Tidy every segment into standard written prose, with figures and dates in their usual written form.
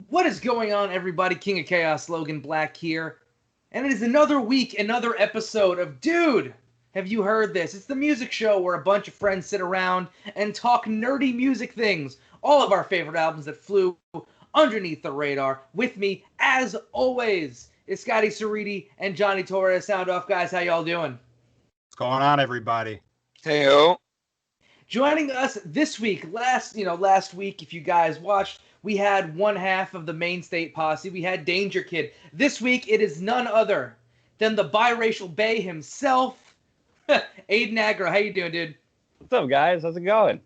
What is going on, everybody? King of Chaos, Logan Black here. And it is another week, another episode of Dude, have you heard this? It's the music show where a bunch of friends sit around and talk nerdy music things. All of our favorite albums that flew underneath the radar. With me, as always, is Scotty Cerriti and Johnny Torres. Sound off, guys. How y'all doing? What's going on, everybody? Hey-o. Joining us this week, last week, if you guys watched, we had one half of the Maine State Posse. We had Danger Kid. This week, it is none other than the biracial bae himself, Aiden Aggro. How you doing, dude? What's up, guys? How's it going?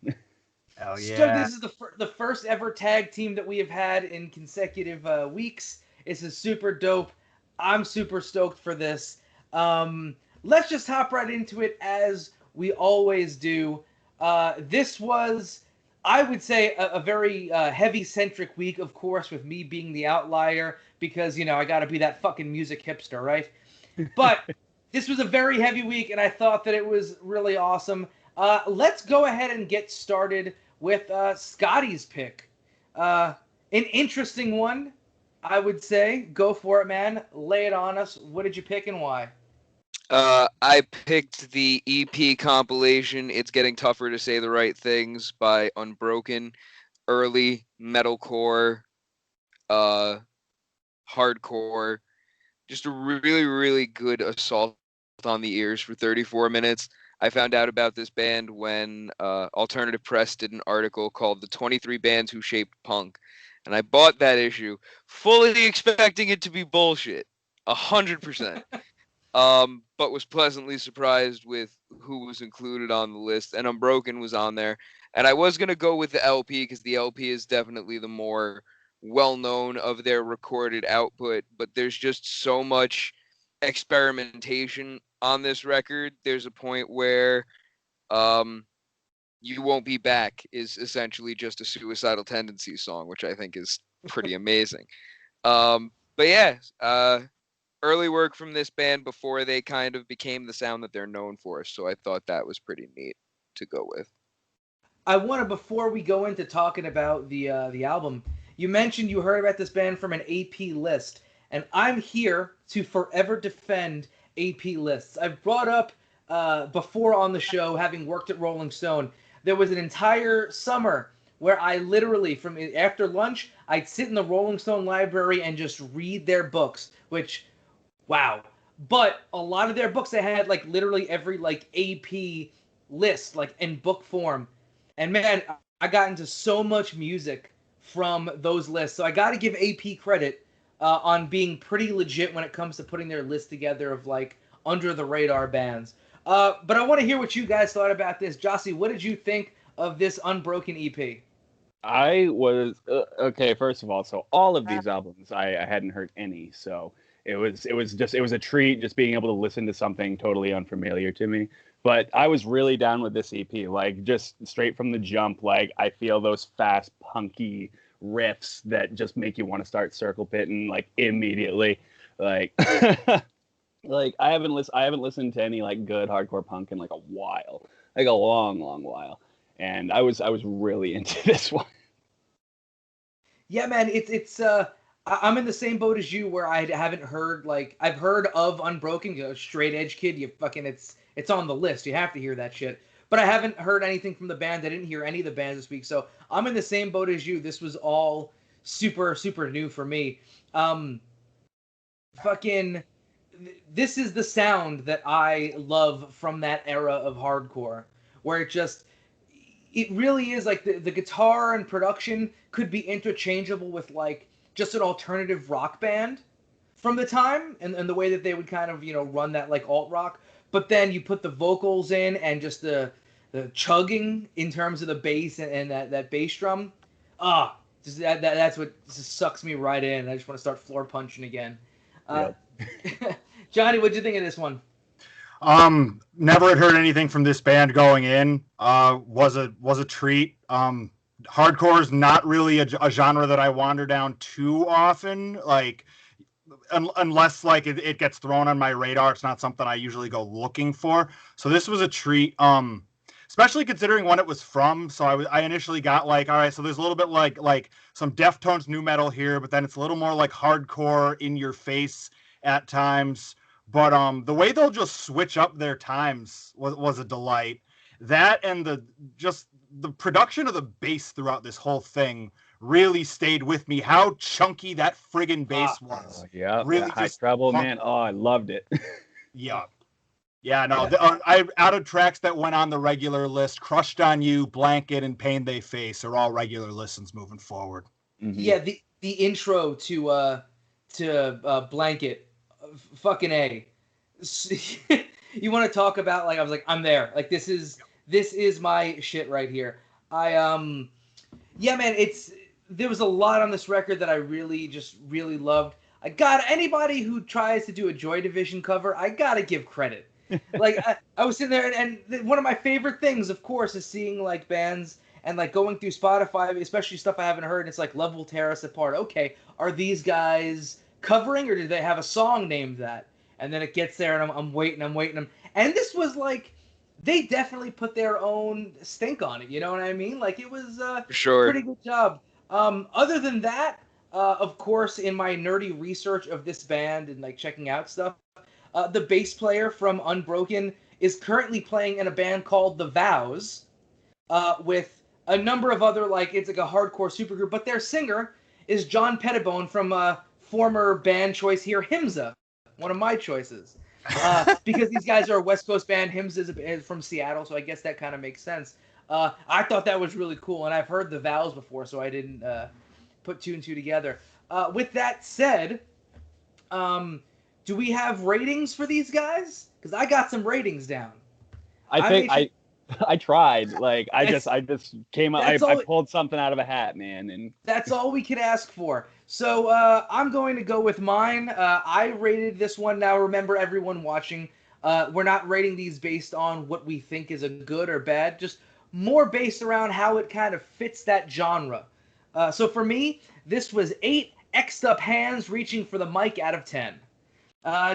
Hell yeah. So this is the first ever tag team that we have had in consecutive weeks. This is super dope. I'm super stoked for this. Let's just hop right into it as we always do. This was, I would say, a very heavy-centric week, of course, with me being the outlier, because, I got to be that fucking music hipster, right? But this was a very heavy week, and I thought that it was really awesome. Let's go ahead and get started with Scotty's pick. An interesting one, I would say. Go for it, man. Lay it on us. What did you pick and why? I picked the EP compilation, It's Getting Tougher to Say the Right Things by Unbroken. Early metalcore, hardcore. Just a really, really good assault on the ears for 34 minutes. I found out about this band when Alternative Press did an article called The 23 Bands Who Shaped Punk. And I bought that issue, fully expecting it to be bullshit. 100%. But was pleasantly surprised with who was included on the list, and Unbroken was on there. And I was going to go with the LP because the LP is definitely the more well-known of their recorded output, but there's just so much experimentation on this record. There's a point where You Won't Be Back is essentially just a Suicidal Tendencies song, which I think is pretty amazing. But yeah, early work from this band before they kind of became the sound that they're known for. So I thought that was pretty neat to go with. I want to, before we go into talking about the album, you mentioned you heard about this band from an AP list, and I'm here to forever defend AP lists. I've brought up before on the show, having worked at Rolling Stone, there was an entire summer where I literally, from after lunch, I'd sit in the Rolling Stone library and just read their books, which... wow. But a lot of their books, they had literally every AP list in book form. And man, I got into so much music from those lists. So I got to give AP credit on being pretty legit when it comes to putting their list together of under the radar bands. But I want to hear what you guys thought about this. Jossie, what did you think of this Unbroken EP? I was okay. First of all, so all of these albums, I hadn't heard any, so it was a treat just being able to listen to something totally unfamiliar to me. But I was really down with this EP, just straight from the jump. I feel those fast punky riffs that just make you want to start circle pitting immediately. I haven't listened to any good hardcore punk in a while, a long while. And I was really into this one. Yeah, man, it's I'm in the same boat as you, where I haven't heard I've heard of Unbroken, Straight Edge Kid. You fucking it's on the list. You have to hear that shit. But I haven't heard anything from the band. I didn't hear any of the bands this week, so I'm in the same boat as you. This was all super new for me. This is the sound that I love from that era of hardcore, where it really is the guitar and production could be interchangeable with just an alternative rock band from the time, and the way that they would kind of run that alt rock, but then you put the vocals in and just the chugging in terms of the bass and that bass drum. That's what just sucks me right in. I just want to start floor punching again. Yep. Johnny, what'd you think of this one? Never had heard anything from this band going in. Was a treat. Hardcore is not really a genre that I wander down too often. Unless it gets thrown on my radar, it's not something I usually go looking for. So this was a treat. especially considering when it was from. So I initially got like, all right, so there's a little bit like some Deftones new metal here, but then it's a little more like hardcore in your face at times. But the way they'll just switch up their times was a delight. That and the production of the bass throughout this whole thing really stayed with me. How chunky that friggin' bass was. Yeah, really high treble, man. Oh, I loved it. Yeah. Yeah, no, out of tracks that went on the regular list, Crushed on You, Blanket, and Pain They Face are all regular listens moving forward. Mm-hmm. Yeah, the intro to Blanket, fucking A. You want to talk about, like, I was like, I'm there. Like, this is my shit right here. Yeah, man, there was a lot on this record that I really loved. Anybody who tries to do a Joy Division cover, I gotta give credit. Like, I was sitting there, and one of my favorite things, of course, is seeing, like, bands and, like, going through Spotify, especially stuff I haven't heard, and it's like, Love Will Tear Us Apart. Okay, are these guys covering, or do they have a song named that? And then it gets there, and I'm waiting. And this was, like, they definitely put their own stink on it, you know what I mean? Like, it was a pretty good job. Other than that, of course, in my nerdy research of this band and, like, checking out stuff, the bass player from Unbroken is currently playing in a band called The Vows, with a number of other, like, it's like a hardcore supergroup, but their singer is John Pettibone from former band choice here, Himza, one of my choices. Because these guys are a West Coast band, Himza is from Seattle, so I guess that kind of makes sense. I thought that was really cool, and I've heard The Vows before, so I didn't put two and two together. With that said, do we have ratings for these guys? Because I got some ratings down. I tried. Like, I just came up. I pulled something out of a hat, man, and that's all we could ask for. So I'm going to go with mine. I rated this one. Now, remember, everyone watching, we're not rating these based on what we think is a good or bad. Just more based around how it kind of fits that genre. So for me, this was 8 X'd up hands reaching for the mic out of 10.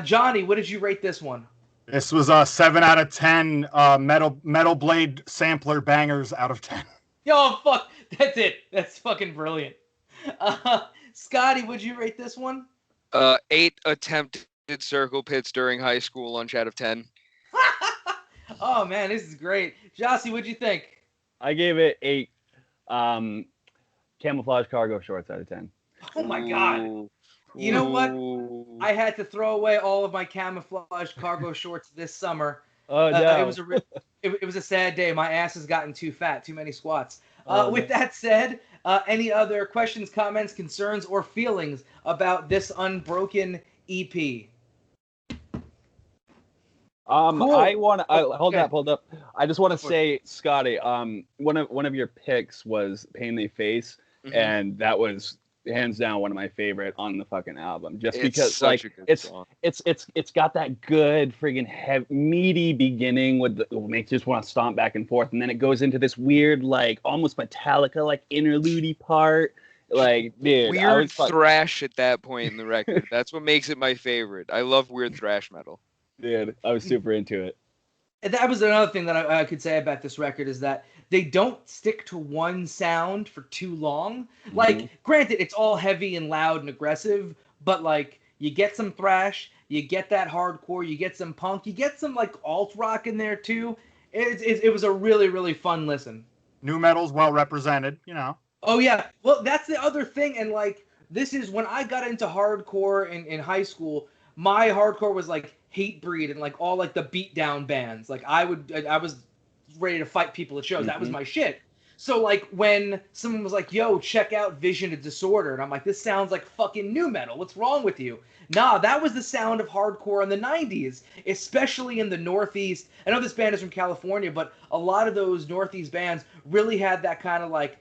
Johnny, what did you rate this one? This was a 7 out of 10 metal blade sampler bangers out of 10. Yo, fuck, that's it. That's fucking brilliant. Scotty, would you rate this one? 8 attempted circle pits during high school lunch out of 10. Oh man, this is great. Jossie, what'd you think? I gave it 8 camouflage cargo shorts out of 10. Oh my god. You know what? I had to throw away all of my camouflage cargo shorts this summer. Oh no. It was a sad day. My ass has gotten too fat, too many squats. With that said, any other questions, comments, concerns, or feelings about this Unbroken EP? Cool. Hold up. I just want to say, Scotty, one of your picks was Pain They Face, and that was hands down one of my favorite on the fucking album. Just because, like, it's got that good friggin' meaty beginning with it makes you just want to stomp back and forth, and then it goes into this weird, like, almost Metallica like interlude part. Like, dude, weird thrash at that point in the record. That's what makes it my favorite. I love weird thrash metal. Dude, I was super into it. And that was another thing that I could say about this record is that they don't stick to one sound for too long. Like, granted, it's all heavy and loud and aggressive, but, like, you get some thrash, you get that hardcore, you get some punk, you get some, like, alt rock in there too. It was a really, really fun listen. New metal's well represented, you know. Oh yeah, well, that's the other thing, and, like, this is when I got into hardcore in high school. My hardcore was like Hatebreed and, like, all, like, the beatdown bands. Like, I was ready to fight people at shows. That was my shit. So, like, when someone was like, yo, check out Vision of Disorder, and I'm like, this sounds like fucking new metal. What's wrong with you? Nah, that was the sound of hardcore in the 90s, especially in the Northeast. I know this band is from California, but a lot of those Northeast bands really had that kind of, like,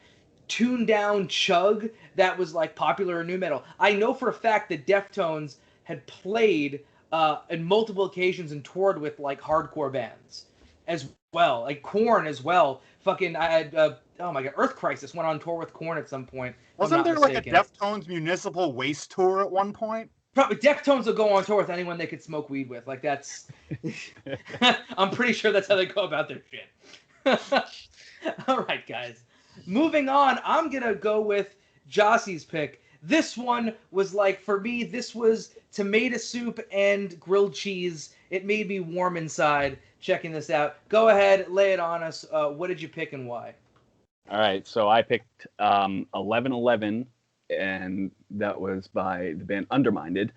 tuned down chug that was, like, popular in new metal. I know for a fact that Deftones had played on multiple occasions and toured with, like, hardcore bands as well, like Korn as well. Fucking, I had, oh my god, Earth Crisis went on tour with Korn at some point. Wasn't there mistaken. Like a Deftones Municipal Waste tour at one point? Probably. Deftones will go on tour with anyone they could smoke weed with. Like, that's, I'm pretty sure that's how they go about their shit. All right, guys. Moving on, I'm going to go with Jossie's pick. This one was like, for me, this was tomato soup and grilled cheese. It made me warm inside checking this out. Go ahead, lay it on us. What did you pick and why? All right, so I picked 1111, and that was by the band Undermined.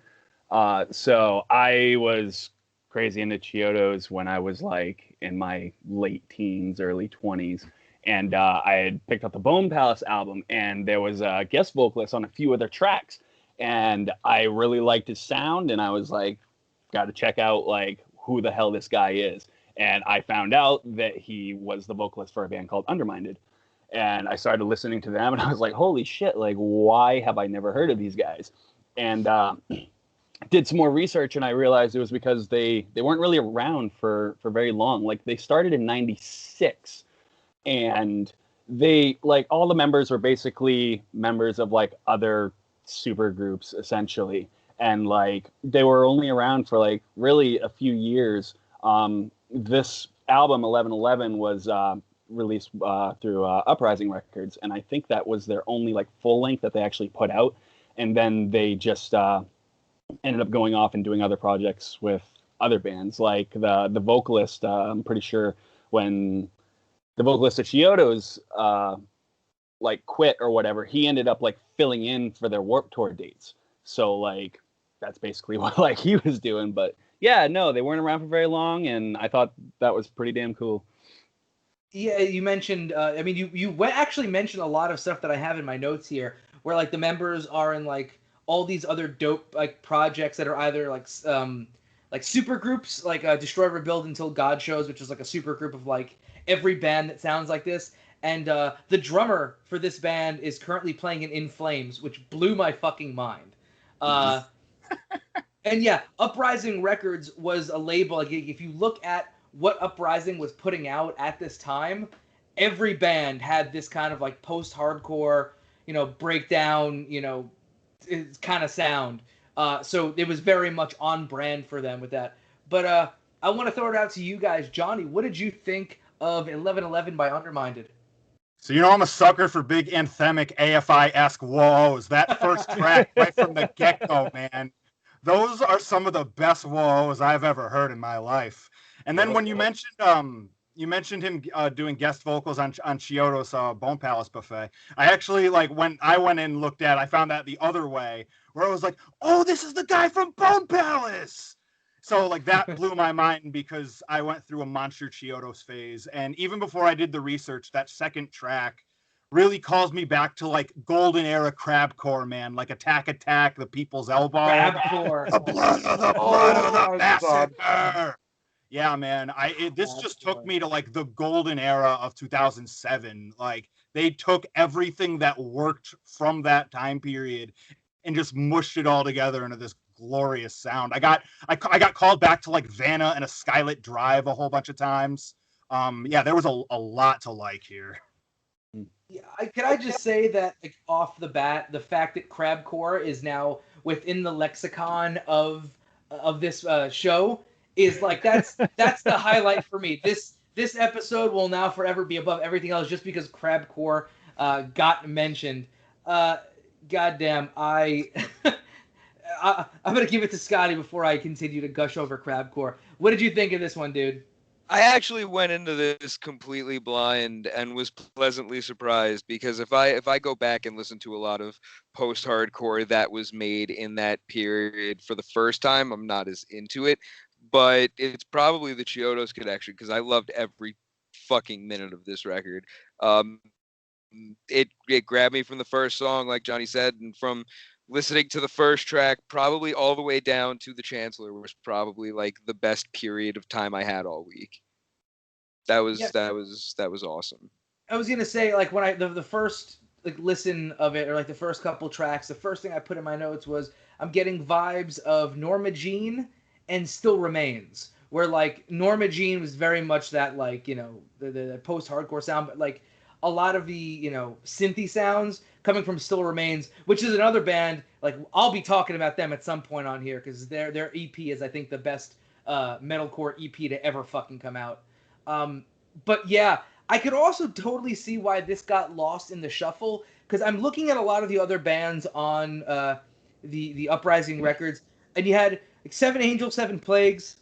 So I was crazy into Chiodos when I was like in my late teens, early 20s. And I had picked up the Bone Palace album, and there was a guest vocalist on a few of their tracks. And I really liked his sound, and I was like, got to check out like who the hell this guy is. And I found out that he was the vocalist for a band called Undermined. And I started listening to them, and I was like, holy shit, like, why have I never heard of these guys? And did some more research, and I realized it was because they weren't really around for very long. Like, they started in 96, and they, like, all the members were basically members of, like, other super groups, essentially. And, like, they were only around for, like, really a few years. This album, 1111, was released through Uprising Records, and I think that was their only like full length that they actually put out. And then they just ended up going off and doing other projects with other bands. Like the vocalist, I'm pretty sure when the vocalist of Chiodos like quit or whatever, he ended up like filling in for their Warped Tour dates. So like that's basically what like he was doing. But yeah, no, they weren't around for very long, and I thought that was pretty damn cool. Yeah, you mentioned. I mean, you actually mentioned a lot of stuff that I have in my notes here, where like the members are in like all these other dope like projects that are either like super groups, like Destroy Rebuild Until God Shows, which is like a super group of like every band that sounds like this. And the drummer for this band is currently playing in Flames, which blew my fucking mind. And yeah, Uprising Records was a label. Like if you look at what Uprising was putting out at this time, every band had this kind of like post-hardcore, breakdown, kind of sound. So it was very much on brand for them with that. But I want to throw it out to you guys. Johnny, what did you think of 1111 by Undermined? So I'm a sucker for big anthemic AFI-esque whoas. That first track right from the get-go, man. Those are some of the best whoas I've ever heard in my life. And then when you mentioned him doing guest vocals on Chiodos' Bone Palace Buffet, I actually like when I went in and looked at it, I found that the other way where I was like, oh, this is the guy from Bone Palace. So like that blew my mind because I went through a monster Chiodos phase, and even before I did the research, that second track really calls me back to like golden era crabcore, man, like Attack, The People's Elbow, Crabcore, the blood of the massacre. Yeah, man. This just took me to like the golden era of 2007. Like they took everything that worked from that time period and just mushed it all together into this glorious sound. I got called back to like Vanna and a Skylit Drive a whole bunch of times. Yeah, there was a lot to like here. Yeah, can I just say that like, off the bat, the fact that crabcore is now within the lexicon of this show is like that's the highlight for me. This episode will now forever be above everything else just because crabcore got mentioned. Goddamn, I'm gonna give it to Scotty before I continue to gush over crabcore. What did you think of this one, dude? I actually went into this completely blind and was pleasantly surprised because if I go back and listen to a lot of post-hardcore that was made in that period for the first time, I'm not as into it. But it's probably the Chiodos connection because I loved every fucking minute of this record. It grabbed me from the first song, like Johnny said, and from listening to the first track probably all the way down to the Chancellor was probably like the best period of time I had all week. That was awesome. I was gonna say like when I the first like listen of it or like the first couple tracks, the first thing I put in my notes was I'm getting vibes of Norma Jean and Still Remains, where like Norma Jean was very much that like the post-hardcore sound, but like a lot of the synthy sounds coming from Still Remains, which is another band like I'll be talking about them at some point on here because their EP is I think the best metalcore EP to ever fucking come out. But yeah, I could also totally see why this got lost in the shuffle, because I'm looking at a lot of the other bands on the Uprising records, and you had like Seven Angels, Seven Plagues,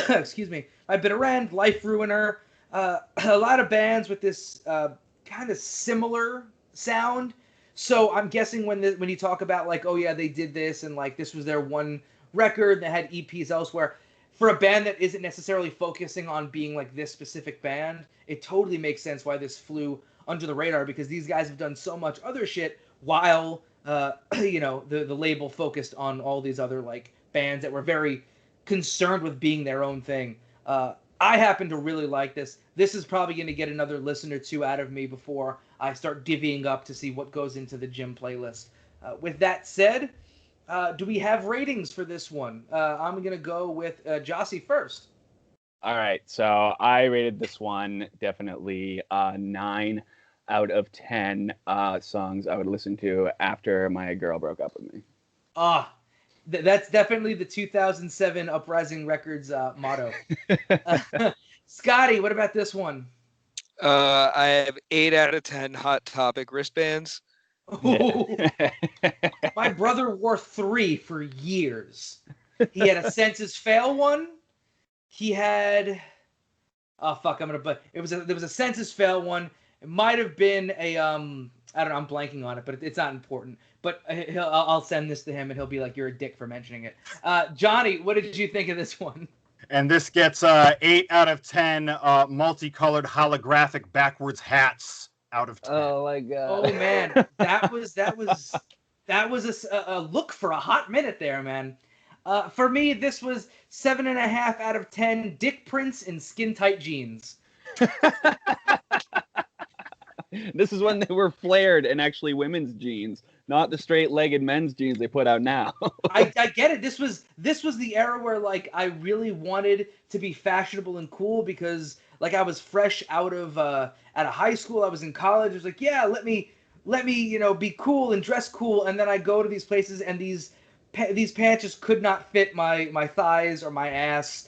excuse me, My Bitter End, Life Ruiner, a lot of bands with this kind of similar sound. So I'm guessing when you talk about like, oh yeah, they did this and like this was their one record that had EPs elsewhere, for a band that isn't necessarily focusing on being like this specific band, it totally makes sense why this flew under the radar, because these guys have done so much other shit while the label focused on all these other like bands that were very concerned with being their own thing. I happen to really like this. This is probably going to get another listen or two out of me before I start divvying up to see what goes into the gym playlist. With that said, do we have ratings for this one? I'm going to go with Jossie first. All right, so I rated this one definitely 9 out of 10 songs I would listen to after my girl broke up with me. That's definitely the 2007 Uprising Records motto. Scotty, what about this one? I have 8 out of 10 Hot Topic wristbands. My brother wore 3 for years. He had a Census Fail one. He had, there was a Census Fail one. It might have been a I don't know, I'm blanking on it, but it's not important. But I'll send this to him and he'll be like, "You're a dick for mentioning it." Johnny, what did you think of this one? And this gets 8 out of 10 multicolored holographic backwards hats out of 10. Oh my god! Oh man, that was a look for a hot minute there, man. For me, this was 7.5 out of 10 dick prints in skin tight jeans. This is when they were flared and actually women's jeans, not the straight-legged men's jeans they put out now. I get it. This was the era where like I really wanted to be fashionable and cool, because like I was fresh out of high school. I was in college. I was like, yeah, let me be cool and dress cool. And then I go to these places and these pants just could not fit my thighs or my ass.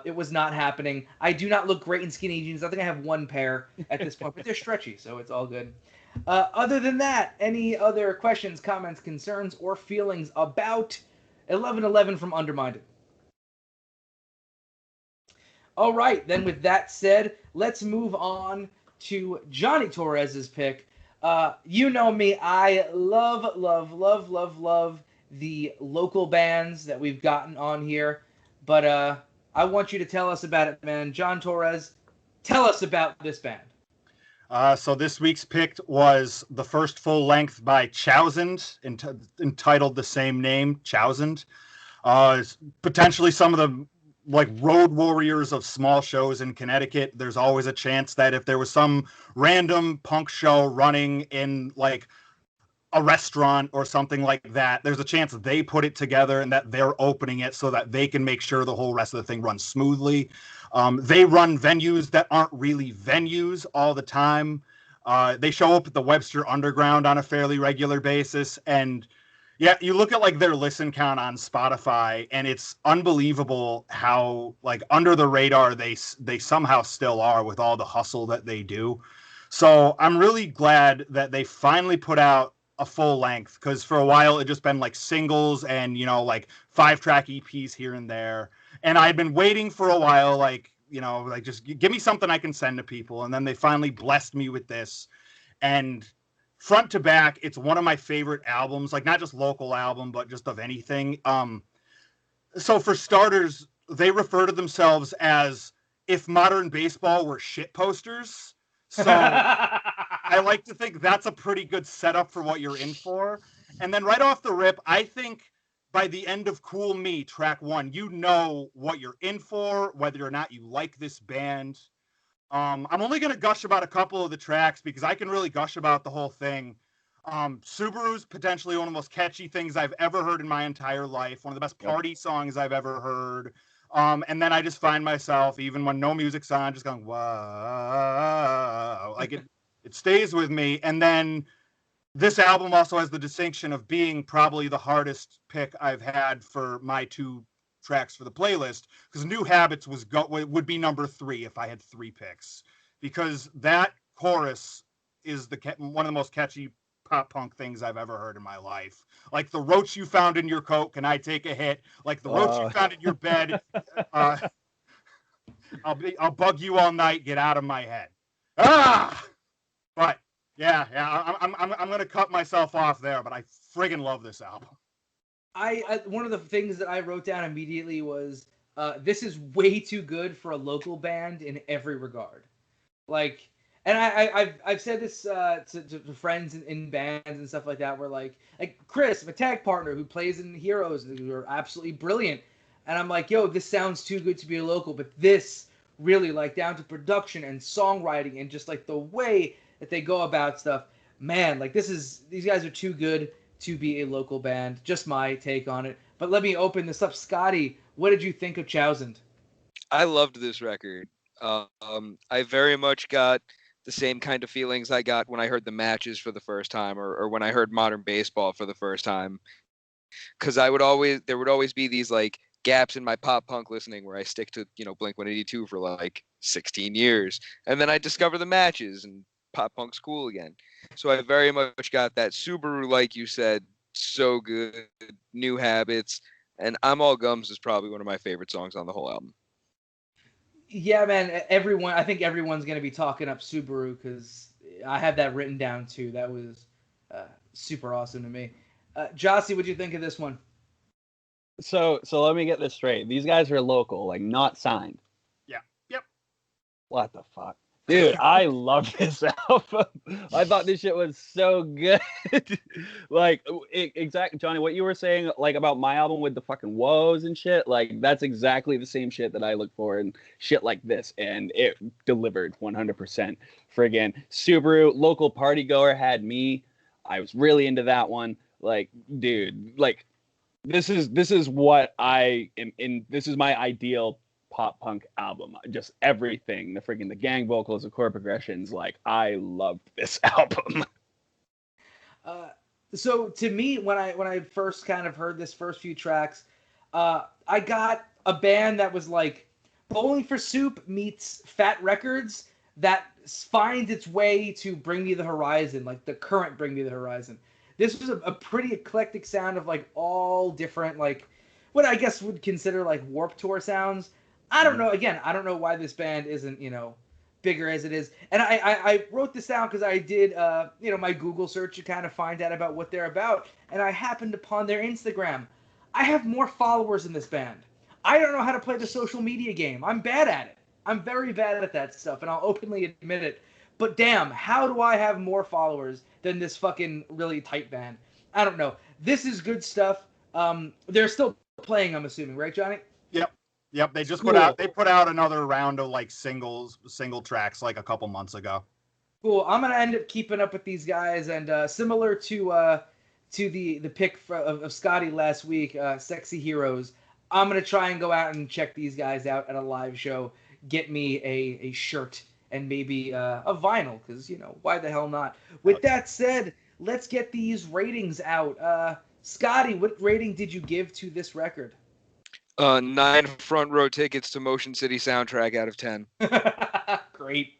It was not happening. I do not look great in skinny jeans. I think I have one pair at this point, but they're stretchy, so it's all good. Other than that, any other questions, comments, concerns, or feelings about 1111 from Undermined? All right, then with that said, let's move on to Johnny Torres's pick. You know me, I love the local bands that we've gotten on here, but I want you to tell us about it, man. John Torres, tell us about this band. So this week's pick was the first full length by Chousand, entitled the same name, Chousand. Potentially some of the like road warriors of small shows in Connecticut. There's always a chance that if there was some random punk show running in like a restaurant or something like that, there's a chance they put it together and that they're opening it so that they can make sure the whole rest of the thing runs smoothly. They run venues that aren't really venues all the time. They show up at the Webster Underground on a fairly regular basis. And yeah, you look at like their listen count on Spotify and it's unbelievable how like under the radar they somehow still are with all the hustle that they do. So I'm really glad that they finally put out a full length, because for a while it just been like singles and like 5-track EPs here and there, and I'd been waiting for a while, like just give me something I can send to people, and then they finally blessed me with this, and front to back it's one of my favorite albums, like not just local album but just of anything. So for starters, they refer to themselves as if modern baseball were shit posters. So I like to think that's a pretty good setup for what you're in for. And then right off the rip, I think by the end of Cool Me, track 1, you know what you're in for, whether or not you like this band. I'm only going to gush about a couple of the tracks because I can really gush about the whole thing. Subaru's potentially one of the most catchy things I've ever heard in my entire life. One of the best party songs I've ever heard. And then I just find myself, even when no music's on, just going, wow. Like it stays with me. And then this album also has the distinction of being probably the hardest pick I've had for my 2 tracks for the playlist, because New Habits would be number 3 if I had 3 picks, because that chorus is one of the most catchy pop punk things I've ever heard in my life. Like the roach you found in your coat, can I take a hit? Like the roach you found in your bed, I'll bug you all night. Get out of my head. But yeah, I'm gonna cut myself off there. But I friggin' love this album. I one of the things that I wrote down immediately was this is way too good for a local band in every regard. Like, and I've said this to friends in bands and stuff like that, where like Chris, my tag partner who plays in Heroes, who are absolutely brilliant, and I'm like, yo, this sounds too good to be a local, but this really, like, down to production and songwriting and just like the way that they go about stuff, man, like these guys are too good to be a local band. Just my take on it. But let me open this up. Scotty, what did you think of Chousand? I loved this record. I very much got the same kind of feelings I got when I heard the Matches for the first time, or when I heard Modern Baseball for the first time. Because there would always be these like gaps in my pop punk listening where I stick to, Blink-182 for like 16 years, and then I discover the Matches and pop punk's cool again. So I very much got that. Subaru, like you said, so good. New Habits, and I'm All Gums is probably one of my favorite songs on the whole album. Yeah, man. I think everyone's gonna be talking up Subaru because I have that written down too. That was super awesome to me. Jossie, what'd you think of this one? So let me get this straight. These guys are local, like not signed. Yeah. Yep. What the fuck? Dude, I love this album. I thought this shit was so good. Like, exactly, Johnny, what you were saying, like, about my album with the fucking woes and shit, like, that's exactly the same shit that I look for in shit like this, and it delivered 100%. Friggin' Subaru, Local Party Goer had me. I was really into that one. Like, dude, like, this is what I am in. This is my ideal pop punk album. Just everything, the gang vocals, the chord progressions, like I loved this album. So to me, when I first kind of heard this first few tracks, I got a band that was like Bowling for Soup meets Fat Records that finds its way to Bring Me the Horizon, like the current Bring Me the Horizon. This was a pretty eclectic sound of like all different, like what I guess would consider like Warped Tour sounds. I don't know. Again, I don't know why this band isn't, bigger as it is. And I wrote this down because I did, my Google search to kind of find out about what they're about. And I happened upon their Instagram. I have more followers than this band. I don't know how to play the social media game. I'm bad at it. I'm very bad at that stuff, and I'll openly admit it. But damn, how do I have more followers than this fucking really tight band? I don't know. This is good stuff. They're still playing, I'm assuming, right, Johnny? Yep, they just put out another round of like single tracks like a couple months ago. Cool. I'm gonna end up keeping up with these guys, and similar to the pick of Scotty last week, Sexy Heroes. I'm gonna try and go out and check these guys out at a live show. Get me a shirt and maybe a vinyl, because why the hell not? With that said, let's get these ratings out. Scotty, what rating did you give to this record? 9 front row tickets to Motion City soundtrack out of 10. Great.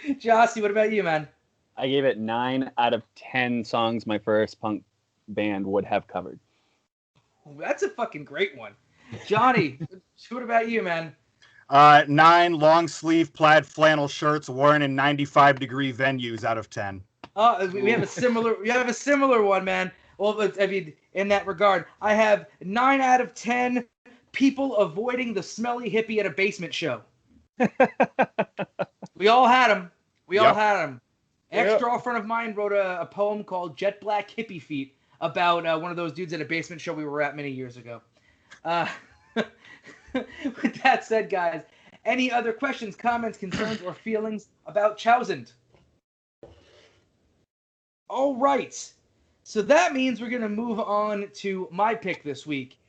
Jossie, what about you, man? I gave it 9 out of 10 songs my first punk band would have covered. That's a fucking great one. Johnny, what about you, man? 9 long sleeve plaid flannel shirts worn in 95-degree venues out of 10. We have a similar one, man. Well, I mean, in that regard, I have 9 out of 10 people avoiding the smelly hippie at a basement show. We all had them. All had them. Ex-girlfriend of mine wrote a poem called Jet Black Hippie Feet about one of those dudes at a basement show we were at many years ago. With that said, guys, any other questions, comments, concerns, or feelings about Chousand? All right. So that means we're going to move on to my pick this week.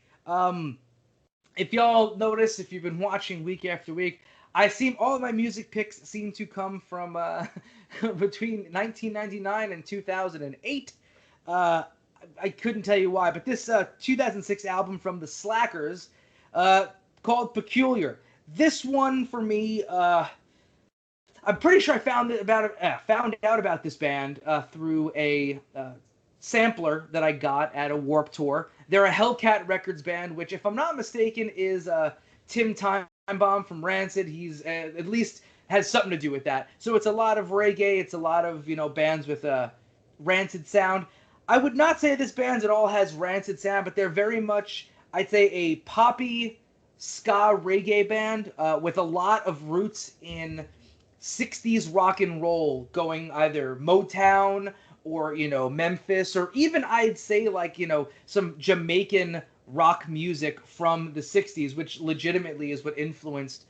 If y'all notice, if you've been watching week after week, all of my music picks seem to come from between 1999 and 2008. I couldn't tell you why, but this 2006 album from the Slackers called Peculiar. This one for me, I'm pretty sure I found out about this band through a sampler that I got at a Warped Tour. They're a Hellcat Records band, which, if I'm not mistaken, is Tim Timebomb from Rancid. He's at least has something to do with that. So it's a lot of reggae. It's a lot of bands with Rancid sound. I would not say this band at all has Rancid sound, but they're very much, I'd say, a poppy ska reggae band with a lot of roots in 60s rock and roll, going either Motown or Memphis, or even I'd say like some Jamaican rock music from the 60s, which legitimately is what influenced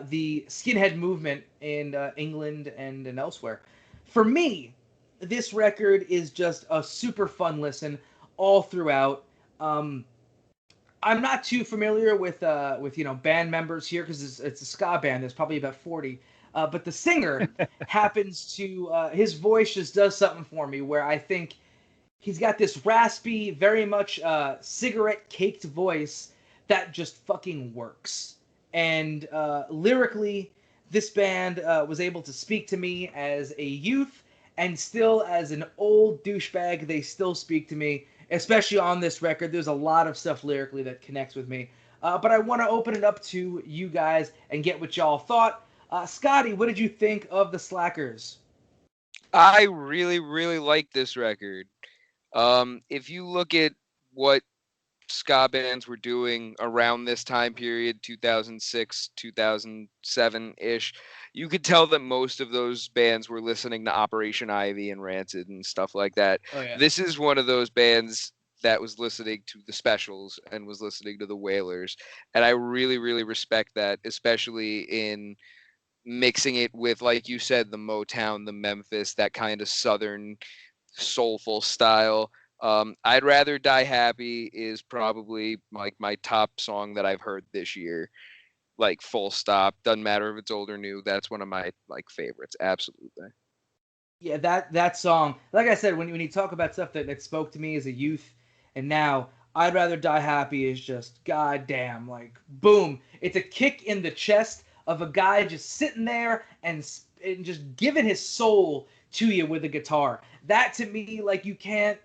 the skinhead movement in England and elsewhere. For me, this record is just a super fun listen all throughout. I'm not too familiar with band members here because it's a ska band. There's probably about 40. But the singer happens to his voice just does something for me where I think he's got this raspy, very much cigarette caked voice that just fucking works. And lyrically, this band was able to speak to me as a youth, and still as an old douchebag, they still speak to me, especially on this record. There's a lot of stuff lyrically that connects with me. But I want to open it up to you guys and get what y'all thought. Scotty, what did you think of the Slackers? I really, really like this record. If you look at what ska bands were doing around this time period, 2006, 2007-ish, you could tell that most of those bands were listening to Operation Ivy and Rancid and stuff like that. Oh, yeah. This is one of those bands that was listening to the Specials and was listening to the Wailers. And I really, really respect that, especially in mixing it with, like you said, the Motown, the Memphis, that kind of Southern soulful style. I'd Rather Die Happy is probably like my top song that I've heard this year. Like, full stop. Doesn't matter if it's old or new. That's one of my favorites. Absolutely. Yeah, that song. Like I said, when you talk about stuff that spoke to me as a youth, and now I'd Rather Die Happy is just goddamn like boom. It's a kick in the chest of a guy just sitting there and just giving his soul to you with a guitar. That to me, like you can't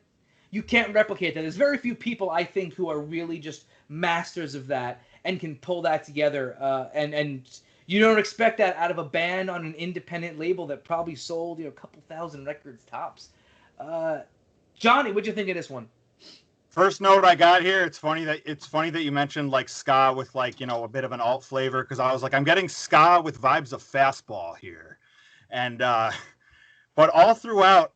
replicate that. There's very few people I think who are really just masters of that and can pull that together. And you don't expect that out of a band on an independent label that probably sold a couple thousand records tops. Johnny, what'd you think of this one? First note I got here, it's funny that you mentioned like ska with like, a bit of an alt flavor, because I was like, I'm getting ska with vibes of Fastball here. And but all throughout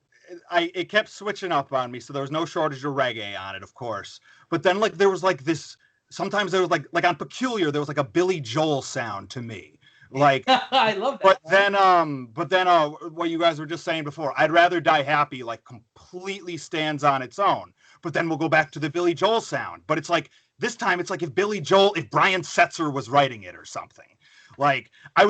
it kept switching up on me, so there was no shortage of reggae on it, of course. But then like there was like this, sometimes there was like on Peculiar there was like a Billy Joel sound to me. Like I love that. But then what you guys were just saying before, I'd Rather Die Happy like completely stands on its own. But then we'll go back to the Billy Joel sound. But it's like this time it's like if Brian Setzer was writing it or something. Like I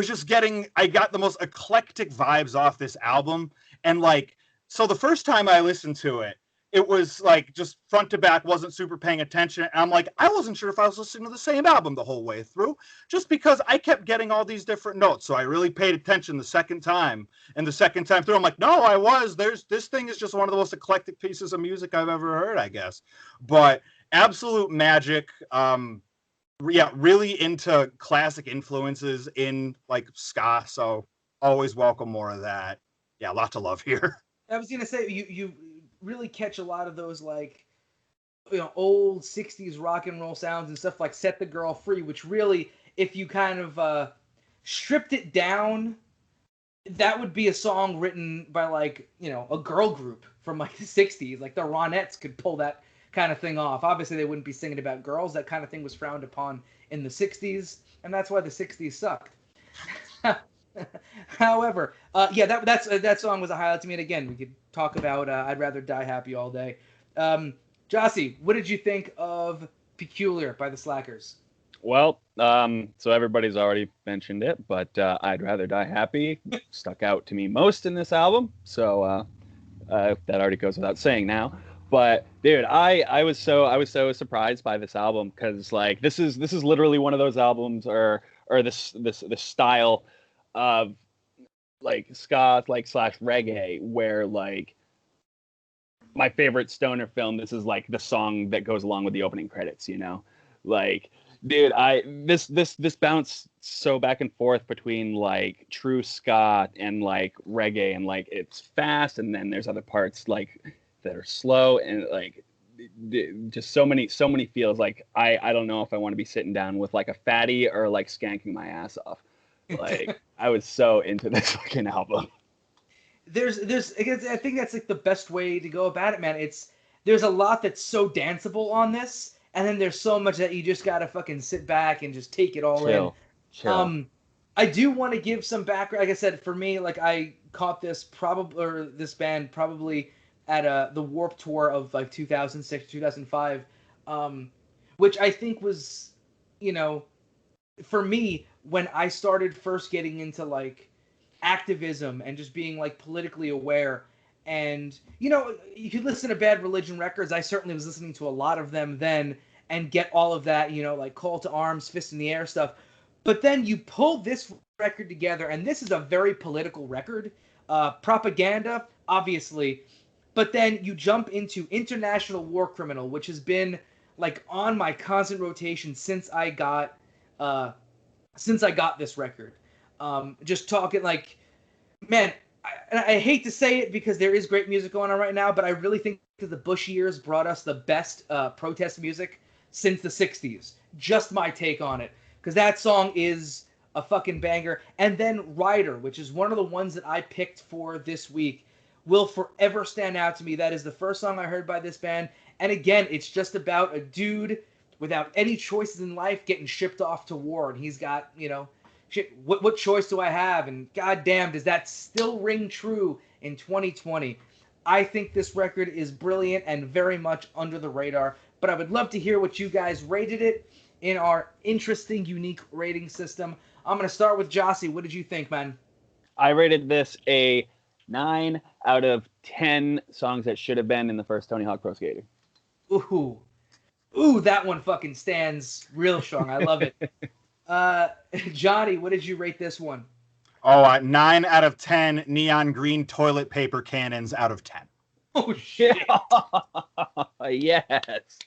got the most eclectic vibes off this album. And like, so the first time I listened to it, it was like just front to back, wasn't super paying attention. And I'm like, I wasn't sure if I was listening to the same album the whole way through, just because I kept getting all these different notes. So I really paid attention the second time. And the second time through, I'm like, no, I was. This thing is just one of the most eclectic pieces of music I've ever heard, I guess. But absolute magic. Yeah, really into classic influences in like ska. So always welcome more of that. Yeah, a lot to love here. I was gonna say you really catch a lot of those like old 60s rock and roll sounds and stuff like Set the Girl Free, which really, if you kind of stripped it down, that would be a song written by like a girl group from like the 60s. Like the Ronettes could pull that kind of thing off. Obviously they wouldn't be singing about girls. That kind of thing was frowned upon in the 60s, and that's why the 60s sucked. However, that song was a highlight to me. And again, we could talk about I'd Rather Die Happy all day. Jossie, what did you think of Peculiar by the Slackers? Well, so everybody's already mentioned it, but I'd Rather Die Happy stuck out to me most in this album. So that already goes without saying now. But dude, I was so surprised by this album, because like this is literally one of those albums or this style of ska slash reggae, where like my favorite stoner film, this is like the song that goes along with the opening credits, you know? Like, dude, this bounce so back and forth between like true ska and like reggae, and like it's fast, and then there's other parts like that are slow, and like just so many feels. Like I don't know if I want to be sitting down with like a fatty or like skanking my ass off. Like I was so into this fucking album. I think that's like the best way to go about it, man. There's a lot that's so danceable on this, and then there's so much that you just gotta fucking sit back and just take it all in. Chill. I do want to give some background. Like I said, for me, like I caught this band probably at the Warped Tour of like 2006, 2005, which I think was, you know, for me when I started first getting into like activism and just being like politically aware. And you know, you could listen to Bad Religion records. I certainly was listening to a lot of them then and get all of that, you know, like Call to Arms, Fist in the Air stuff. But then you pull this record together, and this is a very political record. Propaganda, obviously. But then you jump into International War Criminal, which has been like on my constant rotation since I got this record. Just talking like, man, I hate to say it because there is great music going on right now, but I really think that the Bush years brought us the best protest music since the 60s. Just my take on it. Because that song is a fucking banger. And then Rider, which is one of the ones that I picked for this week, will forever stand out to me. That is the first song I heard by this band. And again, it's just about a dude without any choices in life getting shipped off to war. And he's got, you know, shit, what choice do I have? And goddamn, does that still ring true in 2020? I think this record is brilliant and very much under the radar. But I would love to hear what you guys rated it in our interesting, unique rating system. I'm going to start with Jossie. What did you think, man? I rated this a 9 out of 10 songs that should have been in the first Tony Hawk Pro Skater. Ooh, that one fucking stands real strong. I love it. Johnny, what did you rate this one? 9 out of 10 neon green toilet paper cannons out of 10. Oh, shit. Yes.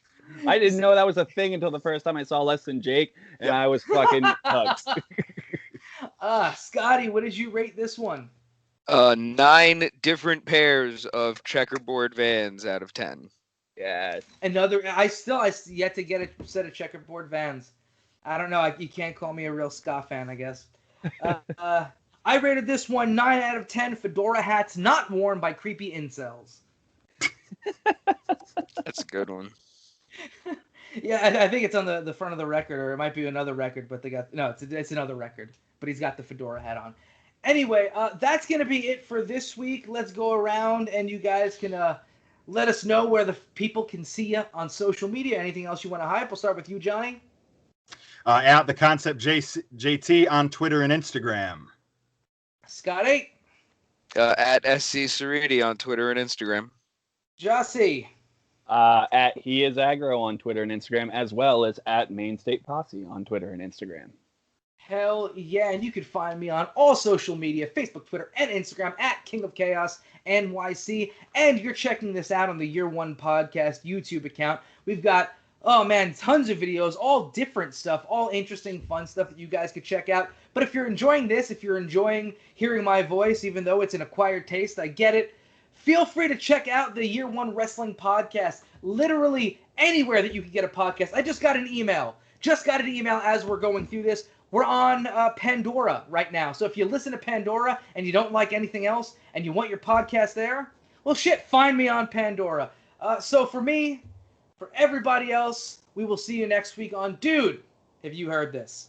I didn't know that was a thing until the first time I saw Less Than Jake, and I was fucking hooked. Scotty, what did you rate this one? 9 different pairs of checkerboard Vans out of 10. Yes. I yet to get a set of checkerboard Vans. I don't know. You can't call me a real ska fan, I guess. I rated this one 9 out of 10 fedora hats not worn by creepy incels. That's a good one. Yeah, I think it's on the front of the record, or it might be another record, but it's another record, but he's got the fedora hat on. Anyway, that's going to be it for this week. Let's go around, and you guys can let us know where the people can see you on social media. Anything else you want to hype? We'll start with you, Johnny. At the Concept JT on Twitter and Instagram. Scotty. At SC Ceriti on Twitter and Instagram. Jossie. At He Is Aggro on Twitter and Instagram, as well as at Maine State Posse on Twitter and Instagram. Hell yeah, and you can find me on all social media, Facebook, Twitter, and Instagram at King of Chaos NYC. And you're checking this out on the Year One Podcast YouTube account. We've got, tons of videos, all different stuff, all interesting, fun stuff that you guys could check out. But if you're enjoying this, if you're enjoying hearing my voice, even though it's an acquired taste, I get it. Feel free to check out the Year One Wrestling Podcast, literally anywhere that you can get a podcast. I just got an email as we're going through this. We're on Pandora right now. So if you listen to Pandora and you don't like anything else and you want your podcast there, well, shit, find me on Pandora. So for me, for everybody else, we will see you next week on Dude, Have You Heard This?